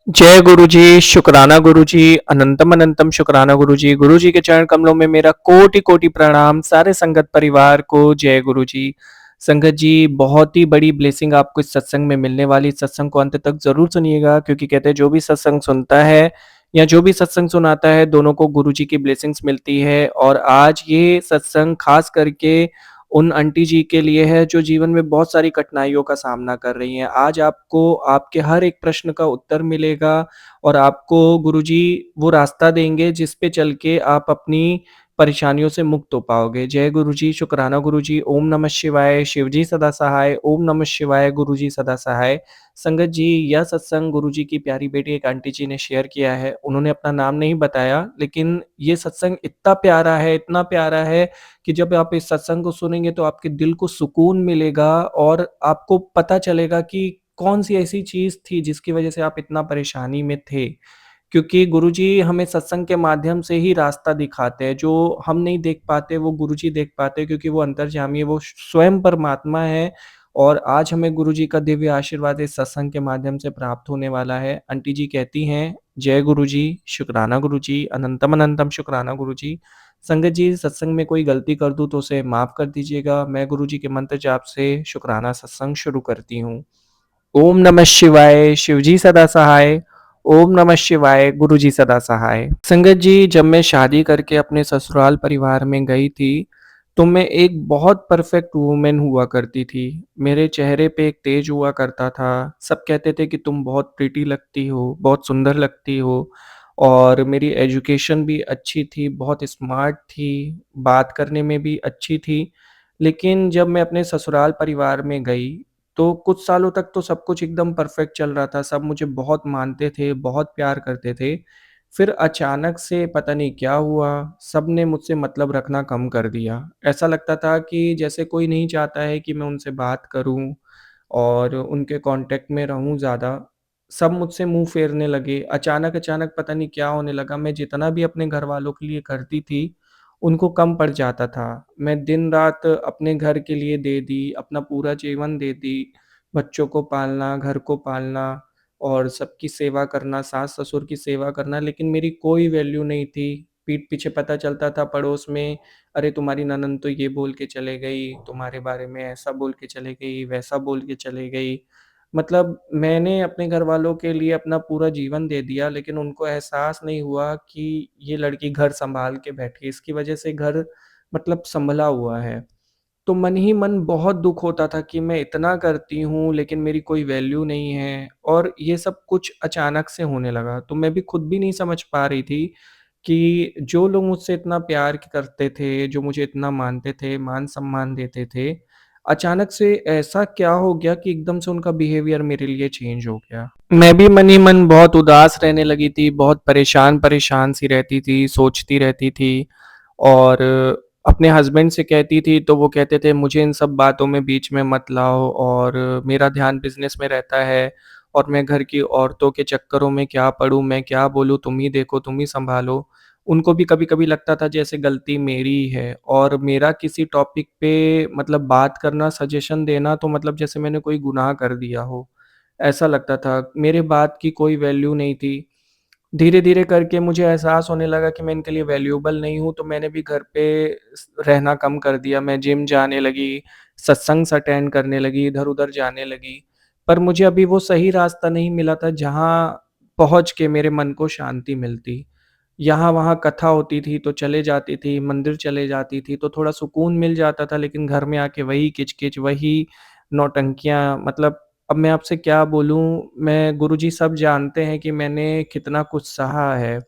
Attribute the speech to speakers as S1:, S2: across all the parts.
S1: जय गुरु जी, शुक्राना गुरु जी, अनंतम अनंतम शुक्राना गुरु जी। गुरु जी के चरण कमलों में मेरा कोटि कोटि प्रणाम। सारे संगत परिवार को जय गुरु जी। संगत जी, बहुत ही बड़ी ब्लेसिंग आपको इस सत्संग में मिलने वाली। इस सत्संग को अंत तक जरूर सुनिएगा, क्योंकि कहते हैं जो भी सत्संग सुनता है या जो भी सत्संग सुनाता है, दोनों को गुरु जी की ब्लेसिंग्स मिलती है। और आज ये सत्संग खास करके उन आंटी जी के लिए है जो जीवन में बहुत सारी कठिनाइयों का सामना कर रही हैं। आज आपको आपके हर एक प्रश्न का उत्तर मिलेगा और आपको गुरुजी वो रास्ता देंगे जिस पे चल के आप अपनी परेशानियों से मुक्त हो पाओगे। जय गुरुजी, शुक्राना गुरुजी, ओम नमः शिवाय, शिवजी सदा सहाय, ओम नमः शिवाय, गुरुजी सदा सहाय। संगत जी, यह सत्संग गुरुजी की प्यारी बेटी एक आंटी जी ने शेयर किया है। उन्होंने अपना नाम नहीं बताया, लेकिन ये सत्संग इतना प्यारा है कि जब आप इस सत्संग को सुनेंगे तो आपके दिल को सुकून मिलेगा और आपको पता चलेगा कि कौन-सी ऐसी चीज़ थी जिसकी वजह से आप इतना परेशानी में थे। क्योंकि गुरुजी हमें सत्संग के माध्यम से ही रास्ता दिखाते हैं, जो हम नहीं देख पाते वो गुरुजी देख पाते हैं, क्योंकि वो अंतर्यामी है, वो स्वयं परमात्मा है। और आज हमें गुरुजी का दिव्य आशीर्वाद इस सत्संग के माध्यम से प्राप्त होने वाला है। आंटी जी कहती हैं, जय गुरुजी, शुक्राना गुरुजी, अनंतम अनंतम शुक्राना गुरुजी। संगत जी, सत्संग में कोई गलती कर दूँ तो उसे माफ़ कर दीजिएगा। मैं गुरुजी के मंत्र जाप से शुक्राना सत्संग शुरू करती हूँ। ओम नमः शिवाय, शिवजी सदा सहाय। ओम नमः शिवाय, गुरुजी सदा सहाय। संगत जी, जब मैं शादी करके अपने ससुराल परिवार में गई थी, तो मैं एक बहुत परफेक्ट वूमेन हुआ करती थी। मेरे चेहरे पे एक तेज हुआ करता था। सब कहते थे कि तुम बहुत प्रिटी लगती हो, बहुत सुंदर लगती हो। और मेरी एजुकेशन भी अच्छी थी, बहुत स्मार्ट थी, बात करने में भी अच्छी थी। लेकिन जब मैं अपने ससुराल परिवार में गई, तो कुछ सालों तक तो सब कुछ एकदम परफेक्ट चल रहा था। सब मुझे बहुत मानते थे, बहुत प्यार करते थे। फिर अचानक से पता नहीं क्या हुआ, सबने मुझसे मतलब रखना कम कर दिया। ऐसा लगता था कि जैसे कोई नहीं चाहता है कि मैं उनसे बात करूँ और उनके कॉन्टैक्ट में रहूँ ज़्यादा। सब मुझसे मुँह फेरने लगे। अचानक-अचानक पता नहीं क्या होने लगा। मैं जितना भी अपने घरवालों के लिए करती थी, उनको कम पड़ जाता था। मैं दिन-रात अपने घर के लिए दे दी, अपना पूरा जीवन दे दी, बच्चों को पालना, घर को पालना और सबकी सेवा करना, सास-ससुर की सेवा करना, लेकिन मेरी कोई वैल्यू नहीं थी। पीठ पीछे पता चलता था पड़ोस में, अरे तुम्हारी ननंद तो ये बोल के चले गई, तुम्हारे बारे में ऐसा बोल के चले गई, वैसा बोल के चले गई। मतलब मैंने अपने घरवालों के लिए अपना पूरा जीवन दे दिया, लेकिन उनको एहसास नहीं हुआ कि ये लड़की घर सँभाल के बैठी है, इसकी वजह से घर मतलब सँभला हुआ है। तो मन ही मन बहुत दुःख होता था कि मैं इतना करती हूँ, लेकिन मेरी कोई वैल्यू नहीं है और ये सब कुछ अचानक से होने लगा। तो मैं भी खुद भी नहीं समझ पा रही थी कि जो लोग मुझसे इतना प्यार करते थे, जो मुझे इतना मानते थे, मान-सम्मान देते थे, अचानक से ऐसा क्या हो गया कि एकदम से उनका बिहेवियर मेरे लिए चेंज हो गया। मैं भी मन ही मन बहुत उदास रहने लगी थी, बहुत परेशान-परेशान सी रहती थी, सोचती रहती थी और अपने हस्बैंड से कहती थी तो वो कहते थे मुझे इन सब बातों में बीच में मत लाओ और मेरा ध्यान बिज़नेस में रहता है और मैं घर की औरतों के चक्करों में क्या पड़ूँ, मैं क्या बोलूँ, तुम ही देखो, तुम ही सँभालो। उनको भी कभी-कभी लगता था जैसे गलती मेरी ही है और मेरा किसी टॉपिक पे मतलब बात करना, सजेशन देना तो मतलब जैसे मैंने कोई गुनाह कर दिया हो, ऐसा लगता था। मेरे बात की कोई वैल्यू नहीं थी। धीरे-धीरे करके मुझे एहसास होने लगा कि मैं इनके लिए वैल्यूएबल नहीं हूँ, तो मैंने भी घर पे रहना कम कर दिया। मैं जिम जाने लगी, सत्संग्स अटेंड करने लगी, इधर-उधर जाने लगी। पर मुझे अभी वो सही रास्ता नहीं मिला था जहाँ पहुँच के मेरे मन को शांति मिलती। यहाँ-वहाँ कथा होती थी तो चले जाती थी, मंदिर चले जाती थी तो थोड़ा सुकून मिल जाता था, लेकिन घर में आके वही किच-किच, वही नौटंकियाँ, मतलब अब मैं आपसे क्या बोलूँ, मैं गुरुजी सब जानते हैं कि मैंने कितना कुछ सहा है।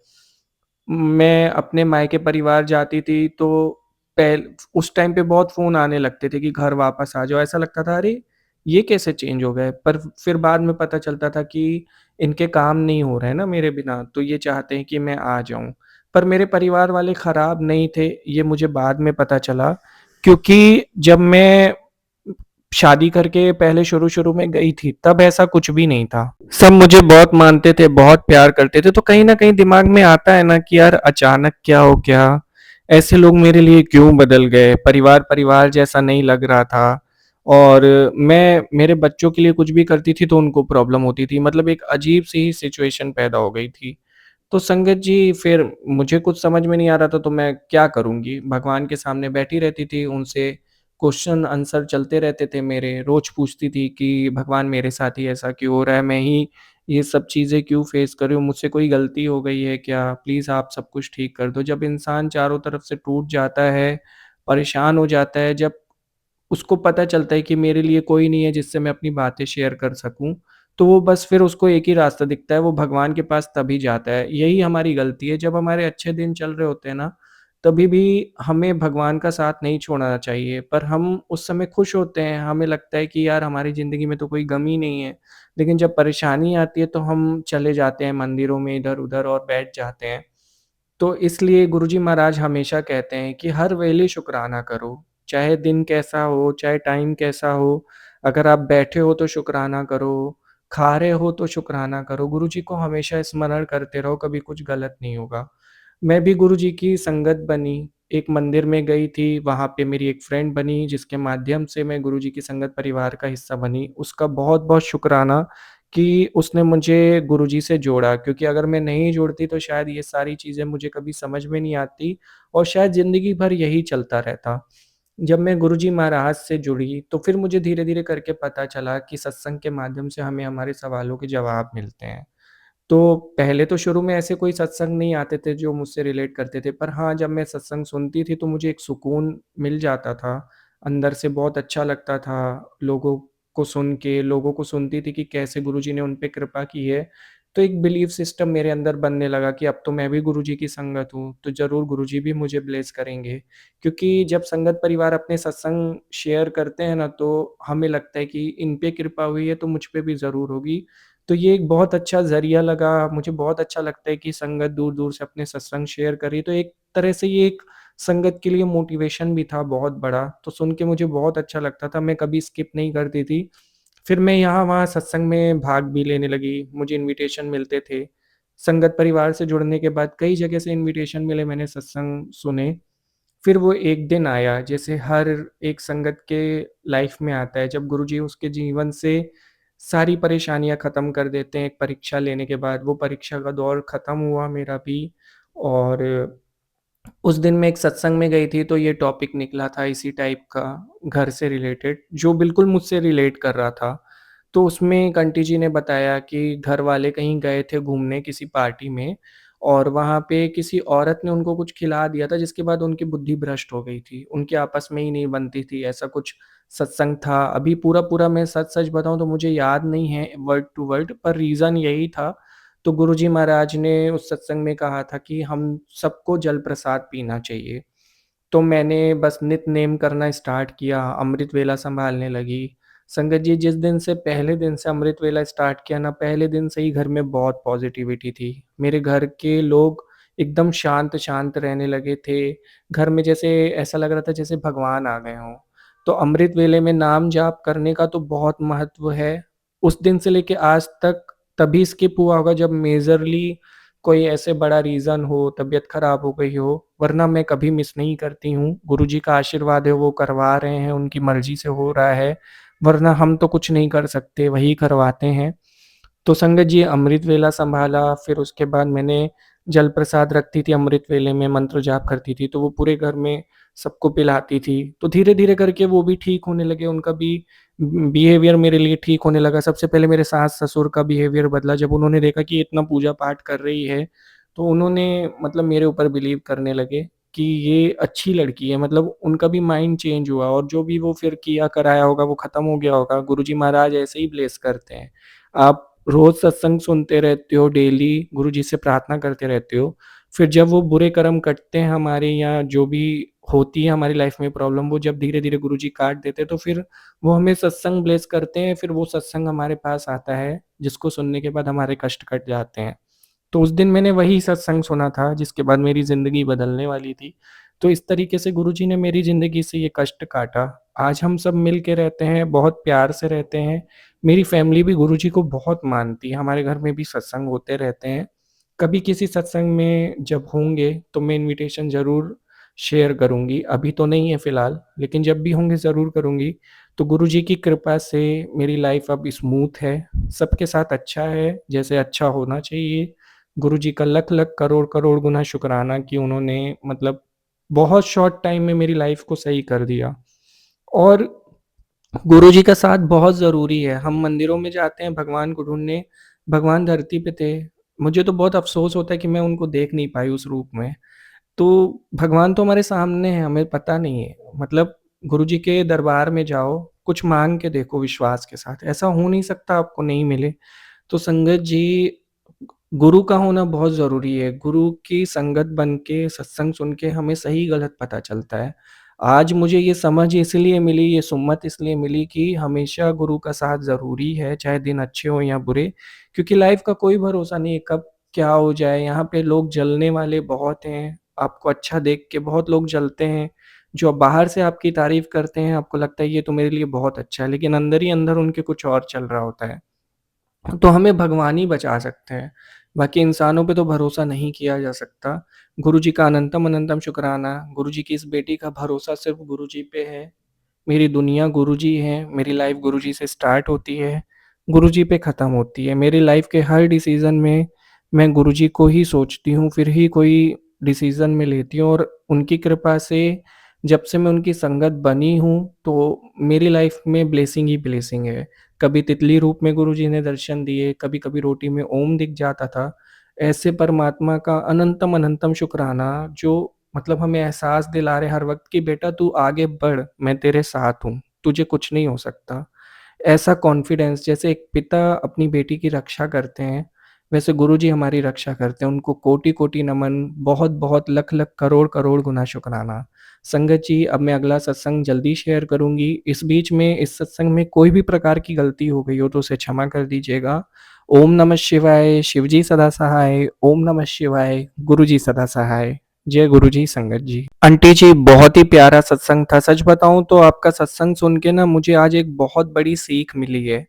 S1: मैं अपने मायके परिवार जाती थी तो पहल उस टाइम पे बहुत फ़ोन आने लगते थे कि घर वापस आ जाओ। ऐसा लगता था अरे! ये कैसे चेंज हो गए? पर फिर बाद में पता चलता था कि इनके काम नहीं हो रहे हैं ना मेरे बिना, तो ये चाहते हैं कि मैं आ जाऊँ। पर मेरे परिवार वाले खराब नहीं थे, ये मुझे बाद में पता चला, क्योंकि जब मैं शादी करके पहले शुरू-शुरू में गई थी, तब ऐसा कुछ भी नहीं था। सब मुझे बहुत मानते थे, बहुत प्यार करते थे, तो कहीं न कहीं दिमाग में आता है ना कि यार अचानक क्या हो गया? ऐसे लोग मेरे लिए क्यों बदल गए? परिवार, परिवार जैसा नहीं लग रहा था और मैं मेरे बच्चों के लिए कुछ भी करती थी तो उनको प्रॉब्लम होती थी। मतलब एक अजीब-सी ही सिचुएशन पैदा हो गई थी। तो संगत जी फिर मुझे कुछ समझ में नहीं आ रहा था तो मैं क्या करूँगी? भगवान के सामने बैठी रहती थी, उनसे क्वेश्चन आंसर चलते रहते थे मेरे। रोज़ पूछती थी कि भगवान मेरे साथ ही ऐसा क्यों हो रहा है? मैं ही ये सब चीज़ें क्यों फेस कर रही हूँ? मुझसे कोई गलती हो गई है क्या? प्लीज़ आप सब कुछ ठीक कर दो। जब इंसान चारों तरफ से टूट जाता है, परेशान हो जाता है, जब उसको पता चलता है कि मेरे लिए कोई नहीं है जिससे मैं अपनी बातें शेयर कर सकूँ, तो वो बस फिर उसको एक ही रास्ता दिखता है, वो भगवान के पास तभी जाता है। यही हमारी गलती है, जब हमारे अच्छे दिन चल रहे होते हैं ना, तभी भी हमें भगवान का साथ नहीं छोड़ना चाहिए। पर हम उस समय खुश होते हैं, हमें लगता है कि यार हमारी ज़िंदगी में तो कोई गम ही नहीं है। लेकिन जब परेशानी आती है तो हम चले जाते हैं मंदिरों में इधर-उधर और बैठ जाते हैं। तो इसलिए गुरुजी महाराज हमेशा कहते हैं कि हर वेले शुक्राना करो, चाहे दिन कैसा हो, चाहे टाइम कैसा हो, अगर आप बैठे हो तो शुक्राना करो, खा रहे हो तो शुक्राना करो, गुरुजी को हमेशा स्मरण करते रहो, कभी कुछ गलत नहीं होगा। मैं भी गुरुजी की संगत बनी, एक मंदिर में गई थी, वहाँ पे मेरी एक फ्रेंड बनी जिसके माध्यम से मैं गुरुजी की संगत परिवार का हिस्सा बनी, उसका बहुत-बहुत शुक्राना कि उसने मुझे गुरुजी से जोड़ा क्योंकि अगर मैं नहीं जुड़ती तो शायद ये सारी चीज़ें मुझे कभी समझ में नहीं आती और शायद ज़िंदगी भर यही चलता रहता। जब मैं गुरुजी महाराज से जुड़ी तो फिर मुझे धीरे-धीरे करके पता चला कि सत्संग के माध्यम से हमें हमारे सवालों के जवाब मिलते हैं। तो पहले तो शुरू में ऐसे कोई सत्संग नहीं आते थे जो मुझसे रिलेट करते थे, पर हाँ, जब मैं सत्संग सुनती थी तो मुझे एक सुकून मिल जाता था। अंदर से बहुत अच्छा लगता था, लोगों को सुन के, लोगों को सुनती थी कि कैसे गुरुजी ने उन पे कृपा की है। तो एक बिलीफ सिस्टम मेरे अंदर बनने लगा कि अब तो मैं भी गुरुजी की संगत हूँ, तो ज़रूर गुरुजी भी मुझे ब्लेस करेंगे। क्योंकि जब संगत परिवार अपने सत्संग शेयर करते हैं ना, तो हमें लगता है कि इन पे कृपा हुई है तो मुझ पे भी ज़रूर होगी। तो ये एक बहुत अच्छा ज़रिया लगा, मुझे बहुत अच्छा लगता है कि संगत दूर-दूर से अपने सत्संग शेयर कर रही है, तो एक तरह से ये एक संगत के लिए मोटिवेशन भी था बहुत बड़ा, तो सुन के मुझे बहुत अच्छा लगता था, मैं कभी स्किप नहीं करती थी। फिर मैं यहाँ-वहाँ सत्संग में भाग भी लेने लगी, मुझे इन्विटेशन मिलते थे। संगत परिवार से जुड़ने के बाद कई जगह से इन्विटेशन मिले, मैंने सत्संग सुने। फिर वो एक दिन आया, जैसे हर एक संगत के लाइफ में आता है, जब गुरुजी उसके जीवन से सारी परेशानियाँ ख़त्म कर देते हैं, एक परीक्षा लेने के बाद। वो परीक्षा का दौर ख़त्म हुआ मेरा भी और उस दिन मैं एक सत्संग में गई थी, तो ये टॉपिक निकला था इसी टाइप का, घर से रिलेटेड, जो बिल्कुल मुझसे रिलेट कर रहा था। तो उसमें एक आंटी जी ने बताया कि घर वाले कहीं गए थे घूमने किसी पार्टी में और वहाँ पे किसी औरत ने उनको कुछ खिला दिया था, जिसके बाद उनकी बुद्धि भ्रष्ट हो गई थी। उनकी आपस में ही नहीं बनती थी, ऐसा कुछ सत्संग था। अभी पूरा-पूरा मैं सच-सच बताऊँ तो मुझे याद नहीं है वर्ड टू वर्ड, पर रीज़न यही था तो गुरुजी महाराज ने उस सत्संग में कहा था कि हम सबको जल प्रसाद पीना चाहिए। तो मैंने बस नित-नेम करना स्टार्ट किया, अमृत वेला सँभालने लगी। संगत जी जिस दिन से पहले दिन से अमृत वेला स्टार्ट किया ना, पहले दिन से ही घर में बहुत पॉज़िटिविटी थी। मेरे घर के लोग एकदम शांत-शांत रहने लगे थे। घर में जैसे ऐसा लग रहा था जैसे भगवान आ गए हों। तो अमृत वेले में नाम जाप करने का तो बहुत महत्व है। उस दिन से लेके आज तक तभी स्किप हुआ होगा जब मेजरली कोई ऐसे बड़ा रीज़न हो, तबीयत ख़राब हो गई हो, वरना मैं कभी मिस नहीं करती हूँ। गुरुजी का आशीर्वाद है, वो करवा रहे हैं, उनकी मर्ज़ी से हो रहा है, वरना हम तो कुछ नहीं कर सकते, वही करवाते हैं। तो संगत जी अमृत वेला सँभाला, फिर उसके बाद मैंने जल प्रसाद रखती थी अमृत वेले में, मंत्र जाप करती थी, तो वो पूरे घर में सबको पिलाती थी। तो धीरे-धीरे करके वो भी ठीक होने लगे, उनका भी बिहेवियर मेरे लिए ठीक होने लगा। सबसे पहले मेरे सास-ससुर का बिहेवियर बदला, जब उन्होंने देखा कि ये इतना पूजा-पाठ कर रही है, तो उन्होंने मतलब मेरे ऊपर बिलीव करने लगे कि ये अच्छी लड़की है। मतलब उनका भी माइंड चेंज हुआ और जो भी वो फिर किया कराया होगा, वो खत्म हो गया होगा। गुरुजी महाराज ऐसे ही ब्लेस करते हैं। आप रोज़ सत्संग सुनते रहते हो, डेली गुरुजी से प्रार्थना करते रहते हो, फिर जब वो बुरे कर्म कटते हैं हमारे या जो भी होती है हमारी लाइफ में प्रॉब्लम, वो जब धीरे-धीरे गुरुजी काट देते हैं, तो फिर वो हमें सत्संग ब्लेस करते हैं, फिर वो सत्संग हमारे पास आता है, जिसको सुनने के बाद हमारे कष्ट कट जाते हैं। तो उस दिन मैंने वही सत्संग सुना था जिसके बाद मेरी ज़िंदगी बदलने वाली थी। तो इस तरीके से गुरुजी ने मेरी ज़िंदगी से ये कष्ट काटा। आज हम सब मिल के रहते हैं, बहुत प्यार से रहते हैं। मेरी फैमिली भी गुरुजी को बहुत मानती है, हमारे घर में भी सत्संग होते रहते हैं। कभी किसी सत्संग में जब होंगे तो मैं इन्विटेशन ज़रूर शेयर करूँगी। अभी तो नहीं है फ़िलहाल, लेकिन जब भी होंगे ज़रूर करूँगी। तो गुरुजी की कृपा से मेरी लाइफ़ अब स्मूथ है, सबके साथ अच्छा है, जैसे अच्छा होना चाहिए। गुरुजी का लख-लख, करोड़-करोड़ गुना शुकराना कि उन्होंने मतलब बहुत शॉर्ट टाइम में मेरी लाइफ़ को सही कर दिया। और गुरुजी का साथ बहुत ज़रूरी है। हम मंदिरों में जाते हैं भगवान को ढूँढने, भगवान धरती पे थे। मुझे तो बहुत अफ़सोस होता है कि मैं उनको देख नहीं पाई उस रूप में। तो भगवान तो हमारे सामने हैं, हमें पता नहीं है। मतलब गुरुजी के दरबार में जाओ, कुछ माँग के देखो विश्वास के साथ, ऐसा हो नहीं सकता आपको नहीं मिले। तो संगत जी, गुरु का होना बहुत ज़रूरी है। गुरु की संगत बन के, सत्संग सुन के हमें सही-गलत पता चलता है। आज मुझे ये समझ इसलिए मिली, ये सुम्मत इसलिए मिली कि हमेशा गुरु का साथ ज़रूरी है, चाहे दिन अच्छे हों या बुरे, क्योंकि लाइफ़ का कोई भरोसा नहीं है, कब क्या हो जाए। यहाँ पे लोग जलने वाले बहुत हैं, आपको अच्छा देख के बहुत लोग जलते हैं, जो बाहर से आपकी तारीफ़ करते हैं, आपको लगता है ये तो मेरे लिए बहुत अच्छा है, लेकिन अंदर ही अंदर उनके कुछ और चल रहा होता है। तो हमें भगवान ही बचा सकते हैं, बाकी इंसानों पे तो भरोसा नहीं किया जा सकता। गुरुजी का अनंतम अनंतम शुकराना, गुरुजी की इस बेटी का भरोसा सिर्फ़ गुरुजी पे है। मेरी दुनिया गुरुजी हैं, मेरी लाइफ़ गुरुजी से स्टार्ट होती है, गुरुजी पे ख़त्म होती है। मेरी लाइफ़ के हर डिसीज़न में मैं गुरुजी को ही सोचती हूँ, फिर ही कोई डिसीज़न मैं लेती हूँ और उनकी कृपा से जब से मैं उनकी संगत बनी हूँ, तो मेरी लाइफ़ में ब्लेसिंग ही ब्लेसिंग है। कभी तितली रूप में गुरुजी ने दर्शन दिए, कभी-कभी रोटी में ओम दिख जाता था। ऐसे परमात्मा का अनंतम अनंतम शुकराना जो मतलब हमें एहसास दिला रहे हर वक़्त कि बेटा तू आगे बढ़, मैं तेरे साथ हूँ, तुझे कुछ नहीं हो सकता। ऐसा कॉन्फिडेंस जैसे एक पिता अपनी बेटी की रक्षा करते हैं, वैसे गुरुजी हमारी रक्षा करते हैं। उनको कोटि-कोटि नमन, बहुत-बहुत लख-लख, करोड़-करोड़ गुना शुकराना। संगत जी, अब मैं अगला सत्संग जल्दी शेयर करूँगी। इस बीच में इस सत्संग में कोई भी प्रकार की गलती हो गई हो तो उसे क्षमा कर दीजिएगा। ओम नमः शिवाय, शिव जी सदा सहाय, ओम नमः शिवाय, गुरु जी सदा सहाय। जय गुरु जी, संगत जी। आंटी जी, बहुत ही प्यारा सत्संग था। सच बताऊँ तो आपका सत्संग सुन के ना मुझे आज एक बहुत बड़ी सीख मिली है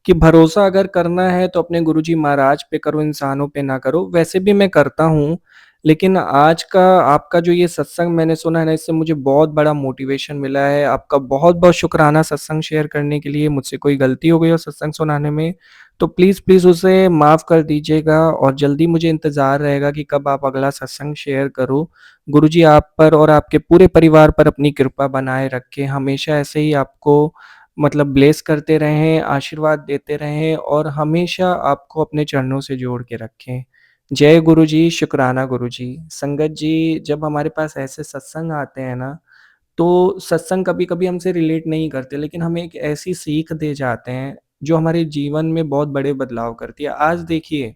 S1: कि भरोसा अगर करना है तो अपने गुरुजी महाराज पे करो, इंसानों पे ना करो। वैसे भी मैं करता हूँ, लेकिन आज का आपका जो ये सत्संग मैंने सुना है ना, इससे मुझे बहुत बड़ा मोटिवेशन मिला है। आपका बहुत-बहुत शुकराना सत्संग शेयर करने के लिए। मुझसे कोई गलती हो गई हो सत्संग सुनाने में, तो प्लीज़ उसे माफ़ कर दीजिएगा और जल्दी मुझे इंतज़ार रहेगा कि कब आप अगला सत्संग शेयर करो। गुरुजी आप पर और आपके पूरे परिवार पर अपनी कृपा बनाए रखें। हमेशा ऐसे ही आपको मतलब ब्लेस करते रहें, आशीर्वाद देते रहें और हमेशा आपको अपने चरणों से जोड़ के रखें। जय गुरुजी, शुकराना गुरुजी। संगत जी, जब हमारे पास ऐसे सत्संग आते हैं ना, तो सत्संग कभी-कभी हमसे रिलेट नहीं करते, लेकिन हमें एक ऐसी सीख दे जाते हैं, जो हमारे जीवन में बहुत बड़े बदलाव करती है। आज देखिए,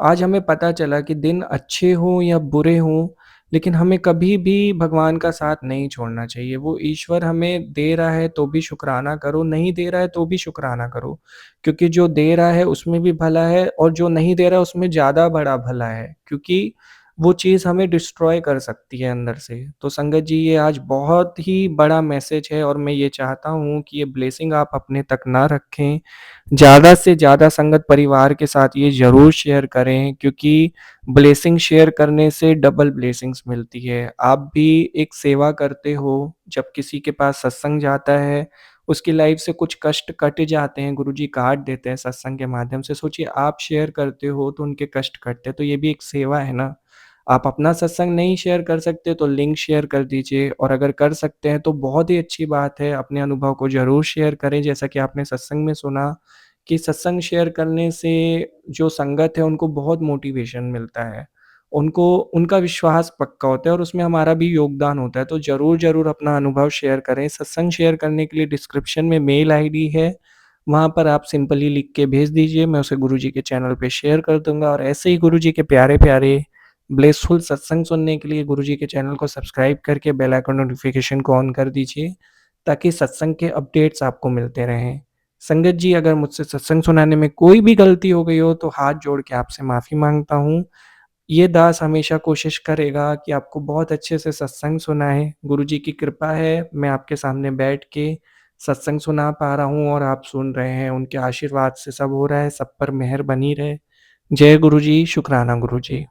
S1: आज हमें पता चला कि दिन अच्छे हों या बुरे हों, लेकिन हमें कभी भी भगवान का साथ नहीं छोड़ना चाहिए। वो ईश्वर हमें दे रहा है तो भी शुकराना करो, नहीं दे रहा है तो भी शुकराना करो। क्योंकि जो दे रहा है उसमें भी भला है और जो नहीं दे रहा है उसमें ज़्यादा बड़ा भला है। क्योंकि वो चीज़ हमें डिस्ट्रॉय कर सकती है अंदर से। तो संगत जी, ये आज बहुत ही बड़ा मैसेज है और मैं ये चाहता हूँ कि ये ब्लेसिंग आप अपने तक ना रखें। ज़्यादा से ज़्यादा संगत परिवार के साथ ये ज़रूर शेयर करें, क्योंकि ब्लेसिंग शेयर करने से डबल ब्लेसिंग्स मिलती है। आप भी एक सेवा करते हो, जब किसी के पास सत्संग जाता है, उसकी लाइफ से कुछ कष्ट कट जाते हैं, गुरुजी काट देते हैं सत्संग के माध्यम से। सोचिए आप शेयर करते हो तो उनके कष्ट कटते हैं, तो ये भी एक सेवा है ना। आप अपना सत्संग नहीं शेयर कर सकते तो लिंक शेयर कर दीजिए और अगर कर सकते हैं तो बहुत ही अच्छी बात है, अपने अनुभव को ज़रूर शेयर करें। जैसा कि आपने सत्संग में सुना कि सत्संग शेयर करने से जो संगत है उनको बहुत मोटिवेशन मिलता है। उनको उनका विश्वास पक्का होता है और उसमें हमारा भी योगदान होता है। तो ज़रूर अपना अनुभव शेयर करें। सत्संग शेयर करने के लिए डिस्क्रिप्शन में मेल आईडी है, वहाँ पर आप सिंपली लिख के भेज दीजिए, मैं उसे गुरुजी के चैनल पे शेयर कर दूँगा। और ऐसे ही गुरुजी के प्यारे-प्यारे ब्लेसफुल सत्संग सुनने के लिए गुरुजी के चैनल को सब्सक्राइब करके बेल आइकन नोटिफ़िकेशन को ऑन कर दीजिए, ताकि सत्संग के अपडेट्स आपको मिलते रहें। संगत जी, अगर मुझसे सत्संग सुनाने में कोई भी गलती हो गई हो तो हाथ जोड़ के आपसे माफ़ी माँगता हूँ। ये दास हमेशा कोशिश करेगा कि आपको बहुत अच्छे से सत्संग सुनाए। गुरुजी की कृपा है, मैं आपके सामने बैठ के सत्संग सुना पा रहा हूँ और आप सुन रहे हैं। उनके आशीर्वाद से सब हो रहा है, सब पर मेहर बनी रहे। जय गुरुजी, शुकराना गुरुजी।